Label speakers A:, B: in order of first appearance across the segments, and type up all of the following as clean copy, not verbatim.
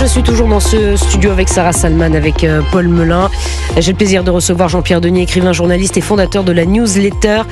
A: Je suis toujours dans ce studio avec Sarah Salman, avec Paul Melun. J'ai le plaisir de recevoir Jean-Pierre Denis, écrivain, journaliste et fondateur de la newsletter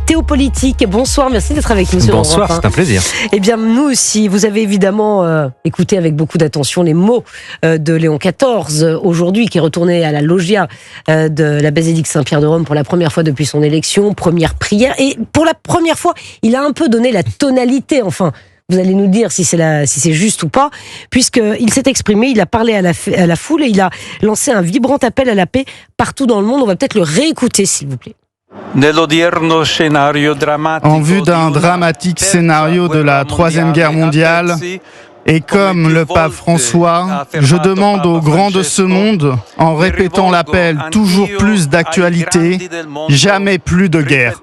A: Théopolitique. Bonsoir, merci d'être avec nous.
B: Bonsoir, c'est un plaisir.
A: Eh bien, nous aussi, vous avez évidemment écouté avec beaucoup d'attention les mots de Léon XIV aujourd'hui, qui est retourné à la loggia de la basilique Saint-Pierre de Rome pour la première fois depuis son élection, première prière. Et pour la première fois, il a un peu donné la tonalité, enfin. Vous allez nous dire si c'est juste ou pas, puisqu'il s'est exprimé, il a parlé à la foule et il a lancé un vibrant appel à la paix partout dans le monde. On va peut-être le réécouter, s'il vous plaît.
C: En vue d'un dramatique scénario de la Troisième Guerre mondiale, et comme le pape François, je demande aux grands de ce monde, en répétant l'appel toujours plus d'actualité, jamais plus de guerre.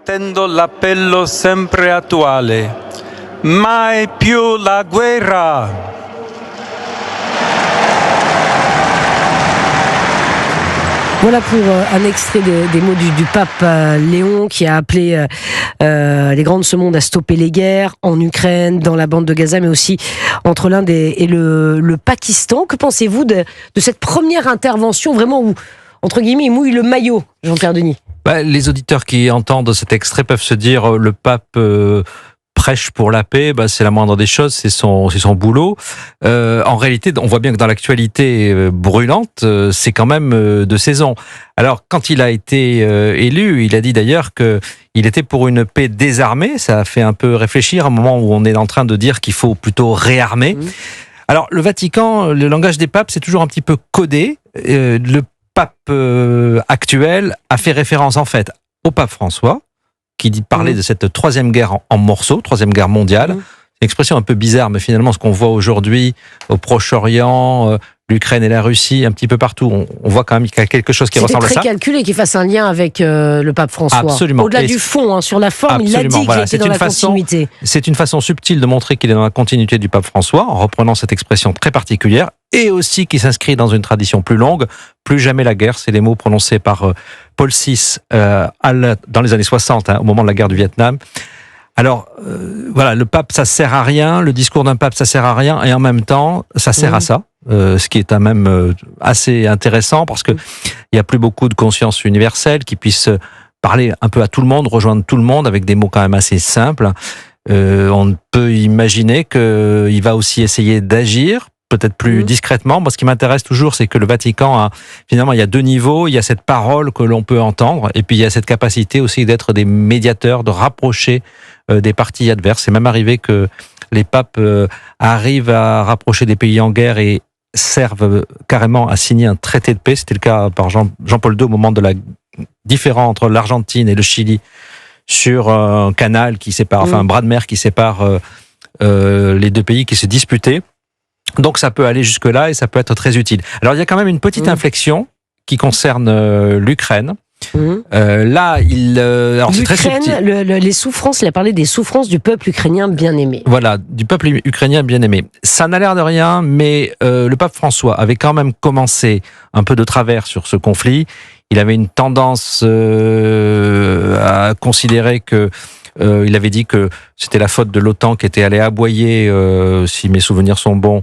D: Mai più la guerra.
A: Voilà pour un extrait des mots du pape Léon, qui a appelé les grands de ce monde à stopper les guerres en Ukraine, dans la bande de Gaza, mais aussi entre l'Inde et le Pakistan. Que pensez-vous de cette première intervention, vraiment où, entre guillemets, il mouille le maillot, Jean-Pierre Denis?
B: Les auditeurs qui entendent cet extrait peuvent se dire le pape prêche pour la paix, c'est la moindre des choses, c'est son boulot. En réalité, on voit bien que dans l'actualité brûlante, c'est quand même de saison. Alors, quand il a été élu, il a dit d'ailleurs que il était pour une paix désarmée. Ça a fait un peu réfléchir à un moment où on est en train de dire qu'il faut plutôt réarmer. Alors, le Vatican, le langage des papes, c'est toujours un petit peu codé. Le pape actuel a fait référence en fait au pape François, qui parlait de cette troisième guerre en morceaux, troisième guerre mondiale. C'est une expression un peu bizarre, mais finalement, ce qu'on voit aujourd'hui au Proche-Orient, l'Ukraine et la Russie, un petit peu partout, on voit quand même qu'il y a quelque chose qui ressemble à ça.
A: C'était très calculé qu'il fasse un lien avec le pape François.
B: Absolument.
A: Au-delà du fond, sur la forme, il l'a dit qu'il était dans la continuité.
B: C'est une façon subtile de montrer qu'il est dans la continuité du pape François, en reprenant cette expression très particulière, et aussi qui s'inscrit dans une tradition plus longue. Plus jamais la guerre, c'est les mots prononcés par Paul VI dans les années 60, au moment de la guerre du Vietnam. Alors, voilà, le pape, ça sert à rien, le discours d'un pape, ça sert à rien, et en même temps, ça sert à ça, ce qui est quand même assez intéressant, parce que il y a plus beaucoup de conscience universelle qui puisse parler un peu à tout le monde, rejoindre tout le monde, avec des mots quand même assez simples. On peut imaginer qu'il va aussi essayer d'agir, peut-être plus discrètement. Moi, ce qui m'intéresse toujours, c'est que le Vatican finalement, il y a deux niveaux. Il y a cette parole que l'on peut entendre, et puis il y a cette capacité aussi d'être des médiateurs, de rapprocher des parties adverses. C'est même arrivé que les papes arrivent à rapprocher des pays en guerre et servent carrément à signer un traité de paix. C'était le cas par Jean-Paul II au moment de la différend entre l'Argentine et le Chili sur un canal qui sépare, enfin un bras de mer qui sépare les deux pays qui se disputaient. Donc ça peut aller jusque-là et ça peut être très utile. Alors il y a quand même une petite inflexion qui concerne l'Ukraine. Là, alors c'est très subtil.
A: Les souffrances, il a parlé des souffrances du peuple ukrainien bien-aimé.
B: Voilà, du peuple ukrainien bien-aimé. Ça n'a l'air de rien, mais le pape François avait quand même commencé un peu de travers sur ce conflit. Il avait une tendance à considérer que il avait dit que c'était la faute de l'OTAN qui était allée aboyer, si mes souvenirs sont bons,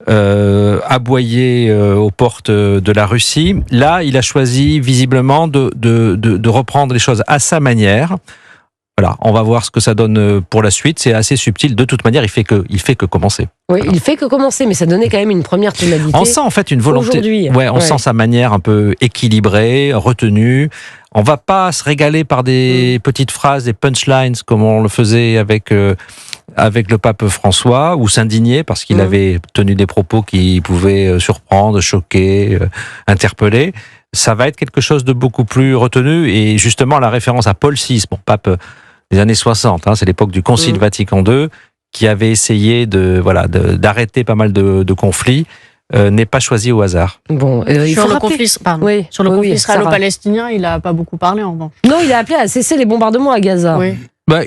B: aboyer aux portes de la Russie. Là, il a choisi visiblement de reprendre les choses à sa manière. Voilà, on va voir ce que ça donne pour la suite. C'est assez subtil. De toute manière, il fait que commencer.
A: Oui, il fait que commencer, mais ça donnait quand même une première tonalité.
B: On sent en fait une volonté.
A: Aujourd'hui.
B: On sent sa manière un peu équilibrée, retenue. On va pas se régaler par des petites phrases, des punchlines comme on le faisait avec le pape François, ou s'indigner parce qu'il avait tenu des propos qui pouvaient surprendre, choquer, interpeller. Ça va être quelque chose de beaucoup plus retenu, et justement la référence à Paul VI, pape des années 60, c'est l'époque du Concile Vatican II, qui avait essayé d'arrêter pas mal de conflits, n'est pas choisi au hasard.
A: Bon,
E: sur le conflit israélo-palestinien, il n'a pas beaucoup parlé en revanche.
A: Non, il a appelé à cesser les bombardements à Gaza.
E: Oui.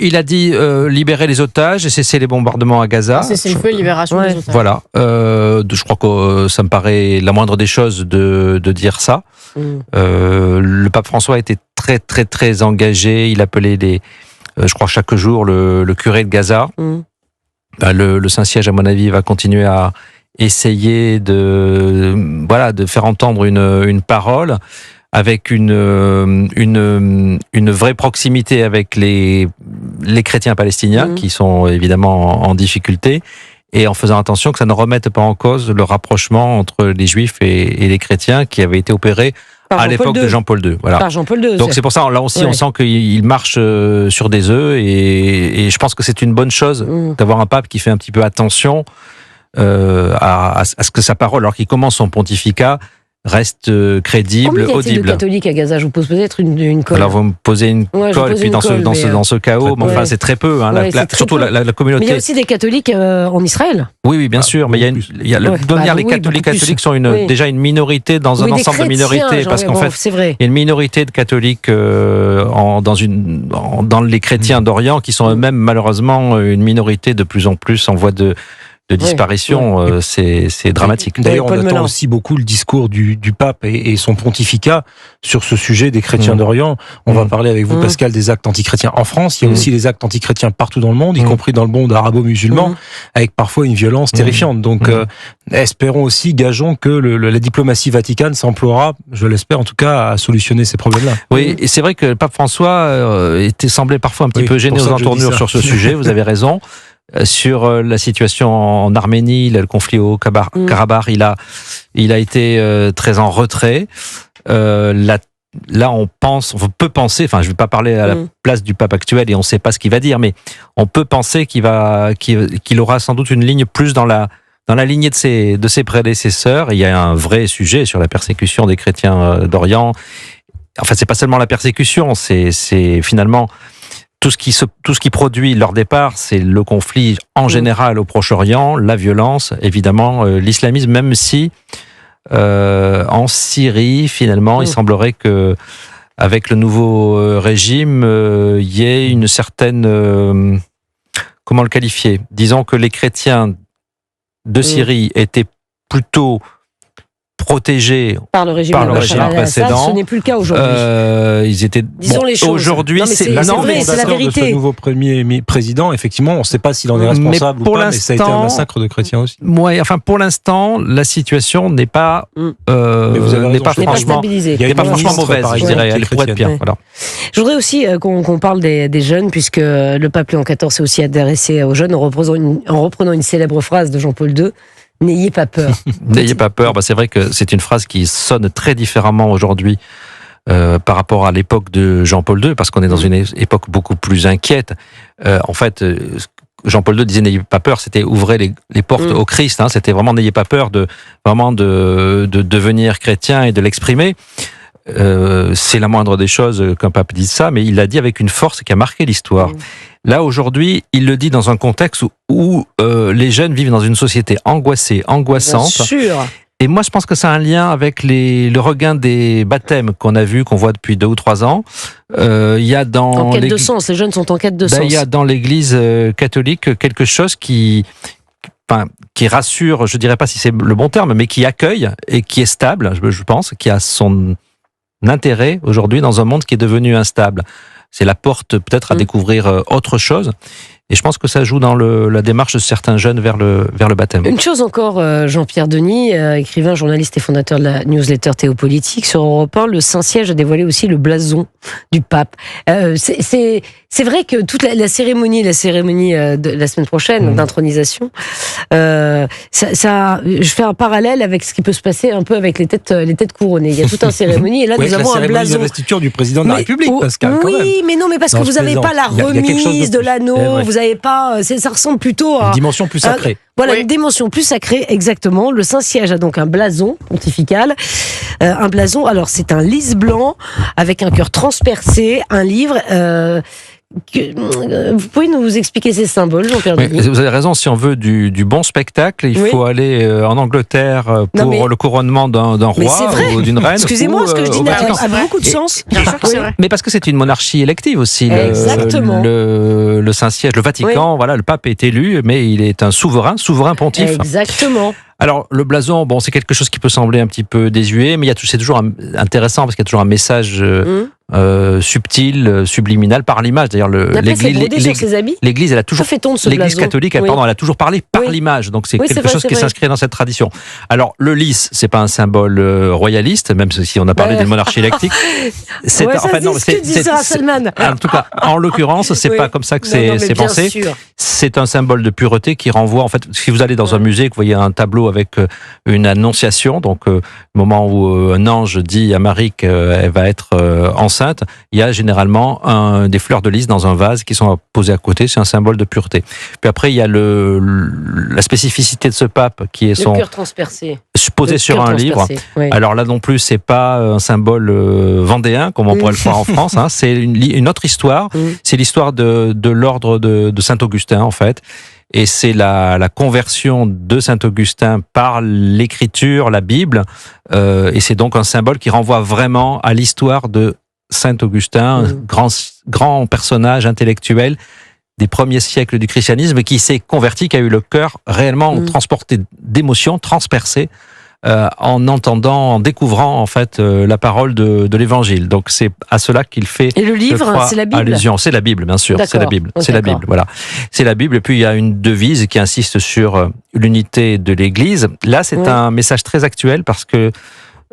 B: Il a dit libérer les otages et cesser les bombardements à Gaza.
E: Cesser le feu et libération des otages.
B: Voilà. Je crois que ça me paraît la moindre des choses de dire ça. Le pape François était très très très engagé. Il appelait je crois chaque jour le curé de Gaza. Le Saint-Siège, à mon avis, va continuer à essayer de faire entendre une parole avec une vraie proximité avec les chrétiens palestiniens qui sont évidemment en difficulté, et en faisant attention que ça ne remette pas en cause le rapprochement entre les juifs et les chrétiens qui avait été opéré à l'époque de Jean-Paul II. Voilà.
A: Par Jean-Paul II.
B: Donc c'est pour ça, là aussi, on sent qu'il marche sur des œufs, et je pense que c'est une bonne chose d'avoir un pape qui fait un petit peu attention à ce que sa parole, alors qu'il commence son pontificat, reste crédible, audible.
A: Combien y a-t-il de catholiques à Gaza? Je vous pose peut-être une colle.
B: Alors vous me posez une colle, et puis dans ce chaos, mais enfin c'est très peu. Hein, surtout la communauté.
A: Mais il y a aussi des catholiques en Israël.
B: Oui, bien sûr, mais il y a les catholiques sont déjà une minorité dans un ensemble de minorités, parce qu'en fait, il y a une minorité de catholiques dans les chrétiens d'Orient qui sont eux-mêmes malheureusement une minorité de plus en plus en voie de disparition. C'est dramatique.
F: D'ailleurs, on attend aussi beaucoup le discours du pape et son pontificat sur ce sujet des chrétiens d'Orient. On va parler avec vous, Pascal, des actes antichrétiens en France. Il y a aussi les actes antichrétiens partout dans le monde, y compris dans le monde arabo-musulman, avec parfois une violence terrifiante. Donc, espérons aussi, gageons que la diplomatie vaticane s'emploiera, je l'espère en tout cas, à solutionner ces problèmes-là.
B: Oui, et c'est vrai que le pape François semblait parfois un petit peu gêné aux entournures sur ce sujet, vous avez raison. Sur la situation en Arménie, le conflit au Karabakh, il a été très en retrait. Là, on peut penser, enfin, je ne vais pas parler à la place du pape actuel et on ne sait pas ce qu'il va dire, mais on peut penser qu'il aura sans doute une ligne plus dans la lignée de ses prédécesseurs. Et il y a un vrai sujet sur la persécution des chrétiens d'Orient. Enfin, c'est pas seulement la persécution, c'est finalement tout ce qui produit leur départ, c'est le conflit en général au Proche-Orient, la violence, évidemment, l'islamisme, même si en Syrie, finalement, il semblerait que avec le nouveau régime, il y ait une certaine... comment le qualifier? Disons que les chrétiens de Syrie étaient plutôt protégés
A: par le régime
B: précédent.
A: Ce n'est plus le cas aujourd'hui.
B: Ils étaient.
A: Disons les choses.
B: Aujourd'hui,
A: c'est vrai, c'est la vérité.
F: De ce nouveau premier président, effectivement, on ne sait pas s'il en est responsable ou pas, mais ça a été un massacre de chrétiens aussi.
B: Ouais, enfin, pour l'instant, la situation n'est pas, n'est pas franchement mauvaise, je dirais. Elle pourrait être pire. Voilà.
A: Je voudrais aussi qu'on parle des jeunes, puisque le pape Léon XIV s'est aussi adressé aux jeunes en reprenant une célèbre phrase de Jean-Paul II. N'ayez pas peur.
B: N'ayez pas peur. C'est vrai que c'est une phrase qui sonne très différemment aujourd'hui par rapport à l'époque de Jean-Paul II, parce qu'on est dans une époque beaucoup plus inquiète. En fait, Jean-Paul II disait n'ayez pas peur, c'était ouvrez les portes au Christ. Hein, c'était vraiment n'ayez pas peur de devenir chrétien et de l'exprimer. C'est la moindre des choses qu'un pape dise ça, mais il l'a dit avec une force qui a marqué l'histoire. Là, aujourd'hui, il le dit dans un contexte où les jeunes vivent dans une société angoissée, angoissante.
A: Bien sûr.
B: Et moi, je pense que ça a un lien avec le regain des baptêmes qu'on voit depuis 2 ou 3 ans. Il y a
A: en quête de sens, les jeunes sont en quête de sens.
B: Il y a dans l'Église catholique quelque chose qui rassure, je dirais pas si c'est le bon terme, mais qui accueille et qui est stable, je pense, qui a son intérêt aujourd'hui dans un monde qui est devenu instable. C'est la porte peut-être à découvrir autre chose. Et je pense que ça joue dans la démarche de certains jeunes vers le baptême.
A: Une chose encore, Jean-Pierre Denis, écrivain, journaliste et fondateur de la newsletter Théopolitique sur Europe 1, le Saint-Siège a dévoilé aussi le blason du pape. C'est vrai que toute la cérémonie de la semaine prochaine d'intronisation, je fais un parallèle avec ce qui peut se passer un peu avec les têtes couronnées. Il y a toute une cérémonie et là nous avons un blason.
F: L'investiture du président de la République, Pascal.
A: Oui, mais non, mais parce que vous n'avez pas la remise de l'anneau. Vous n'avez pas, ça ressemble plutôt à
F: une dimension plus sacrée.
A: Une dimension plus sacrée, exactement. Le Saint-Siège a donc un blason pontifical. Un blason, alors c'est un lys blanc avec un cœur transpercé, un livre. Vous pouvez nous expliquer ces symboles, Jean-Pierre Denis?
B: Vous avez raison, si on veut du bon spectacle, il faut aller en Angleterre pour le couronnement d'un roi ou d'une reine.
A: Excusez-moi, ce que je dis a beaucoup de sens.
E: Bien sûr que c'est vrai.
B: Mais parce que c'est une monarchie élective aussi.
A: Exactement.
B: Le Saint-Siège, le Vatican, voilà, le pape est élu, mais il est un souverain pontife.
A: Exactement.
B: Alors, le blason, c'est quelque chose qui peut sembler un petit peu désuet, mais c'est toujours intéressant parce qu'il y a toujours un message subtil, subliminal par l'image. D'ailleurs, l'Église, elle a toujours l'Église catholique, elle a toujours parlé par l'image. Donc c'est quelque chose qui s'inscrit dans cette tradition. Alors le lys, c'est pas un symbole royaliste, même si on a parlé d'une monarchie électrique. En tout cas, en l'occurrence, c'est pas comme ça que c'est pensé. C'est un symbole de pureté qui renvoie, en fait, si vous allez dans un musée, que vous voyez un tableau avec une annonciation, donc le moment où un ange dit à Marie qu'elle va être enceinte, il y a généralement des fleurs de lys dans un vase qui sont posées à côté, c'est un symbole de pureté. Puis après, il y a la spécificité de ce pape qui est
A: le cœur transpercé.
B: Posé sur un livre. Oui. Alors là non plus, c'est pas un symbole vendéen, comme on pourrait le voir en France, hein. C'est une autre histoire. C'est l'histoire de l'ordre de Saint-Augustin, en fait. Et c'est la conversion de Saint-Augustin par l'écriture, la Bible. Et c'est donc un symbole qui renvoie vraiment à l'histoire de Saint-Augustin, grand personnage intellectuel des premiers siècles du christianisme, qui s'est converti, qui a eu le cœur réellement transporté d'émotions, transpercé, en découvrant en fait la parole de l'Évangile. Donc c'est à cela qu'il fait.
A: Et le livre, c'est la Bible.
B: Allusion, c'est la Bible, bien sûr. C'est la Bible. C'est la Bible. Voilà, c'est la Bible. Et puis il y a une devise qui insiste sur l'unité de l'Église. Là, c'est un message très actuel parce que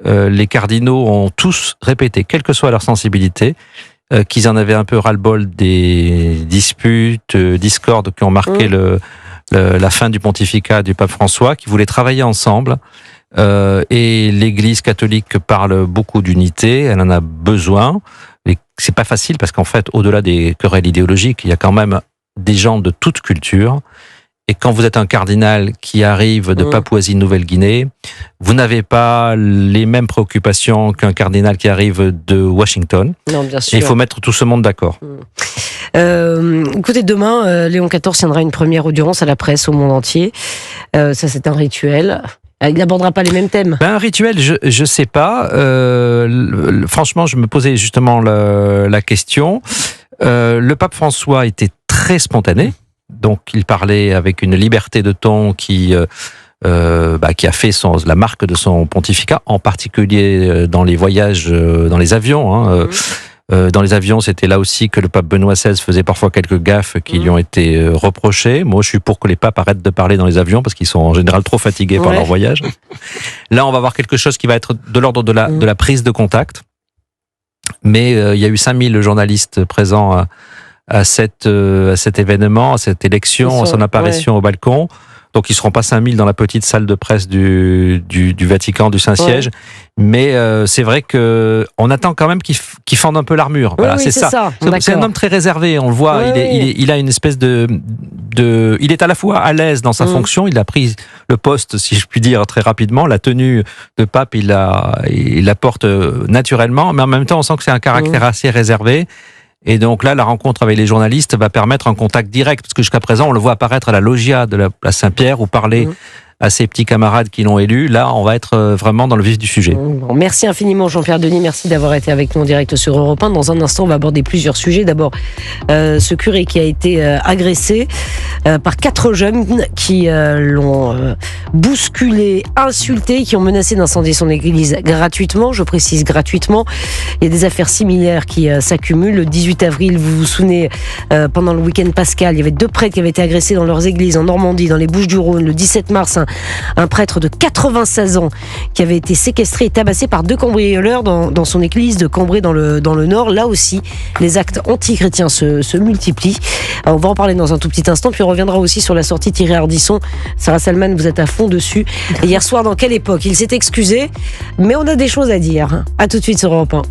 B: les cardinaux ont tous répété, quelle que soit leur sensibilité, qu'ils en avaient un peu ras-le-bol des disputes, discordes qui ont marqué la fin du pontificat du pape François, qui voulaient travailler ensemble. Et l'Église catholique parle beaucoup d'unité, elle en a besoin. Et c'est pas facile parce qu'en fait, au-delà des querelles idéologiques, il y a quand même des gens de toute culture. Et quand vous êtes un cardinal qui arrive de Papouasie-Nouvelle-Guinée, vous n'avez pas les mêmes préoccupations qu'un cardinal qui arrive de Washington.
A: Non, bien sûr.
B: Et il faut mettre tout ce monde d'accord.
A: Écoutez, demain, Léon XIV tiendra une première audience à la presse au monde entier. Ça, c'est un rituel. Il n'abordera pas les mêmes thèmes.
B: Un rituel, je sais pas. Franchement, je me posais justement la question. Le pape François était très spontané. Donc, il parlait avec une liberté de ton qui a fait la marque de son pontificat, en particulier dans les voyages, dans les avions. Dans les avions, c'était là aussi que le pape Benoît XVI faisait parfois quelques gaffes qui lui ont été reprochées. Moi, je suis pour que les papes arrêtent de parler dans les avions parce qu'ils sont en général trop fatigués par leur voyage. Là, on va voir quelque chose qui va être de l'ordre de la prise de contact. Mais il y a eu 5000 journalistes présents à cet événement, à cette élection, à son apparition au balcon. Donc, ils ne seront pas 5000 dans la petite salle de presse du Vatican, du Saint-Siège. Mais c'est vrai qu'on attend quand même qu'il fende un peu l'armure. Voilà, c'est ça. C'est un homme très réservé, on le voit. Il a une espèce il est à la fois à l'aise dans sa fonction. Il a pris le poste, si je puis dire, très rapidement. La tenue de pape, il la porte naturellement. Mais en même temps, on sent que c'est un caractère assez réservé. Et donc là, la rencontre avec les journalistes va permettre un contact direct, parce que jusqu'à présent, on le voit apparaître à la loggia de la place Saint-Pierre ou parler à ses petits camarades qui l'ont élu. Là, on va être vraiment dans le vif du sujet.
A: Bon, merci infiniment Jean-Pierre Denis, merci d'avoir été avec nous en direct sur Europe 1. Dans un instant, on va aborder plusieurs sujets. D'abord, ce curé qui a été agressé par 4 jeunes qui l'ont bousculé, insulté, qui ont menacé d'incendier son église gratuitement. Je précise gratuitement. Il y a des affaires similaires qui s'accumulent. Le 18 avril, vous vous souvenez, pendant le week-end pascal, il y avait 2 prêtres qui avaient été agressés dans leurs églises en Normandie, dans les Bouches-du-Rhône. Le 17 mars, un prêtre de 96 ans qui avait été séquestré et tabassé par 2 cambrioleurs dans son église de Cambrai dans le Nord. Là aussi, les actes antichrétiens se multiplient. On va en parler dans un tout petit instant, puis on reviendra aussi sur la sortie de Thierry Ardisson. Sarah Salman, vous êtes à fond dessus. Et hier soir, dans quelle époque? Il s'est excusé, mais on a des choses à dire. À tout de suite sur Europe 1.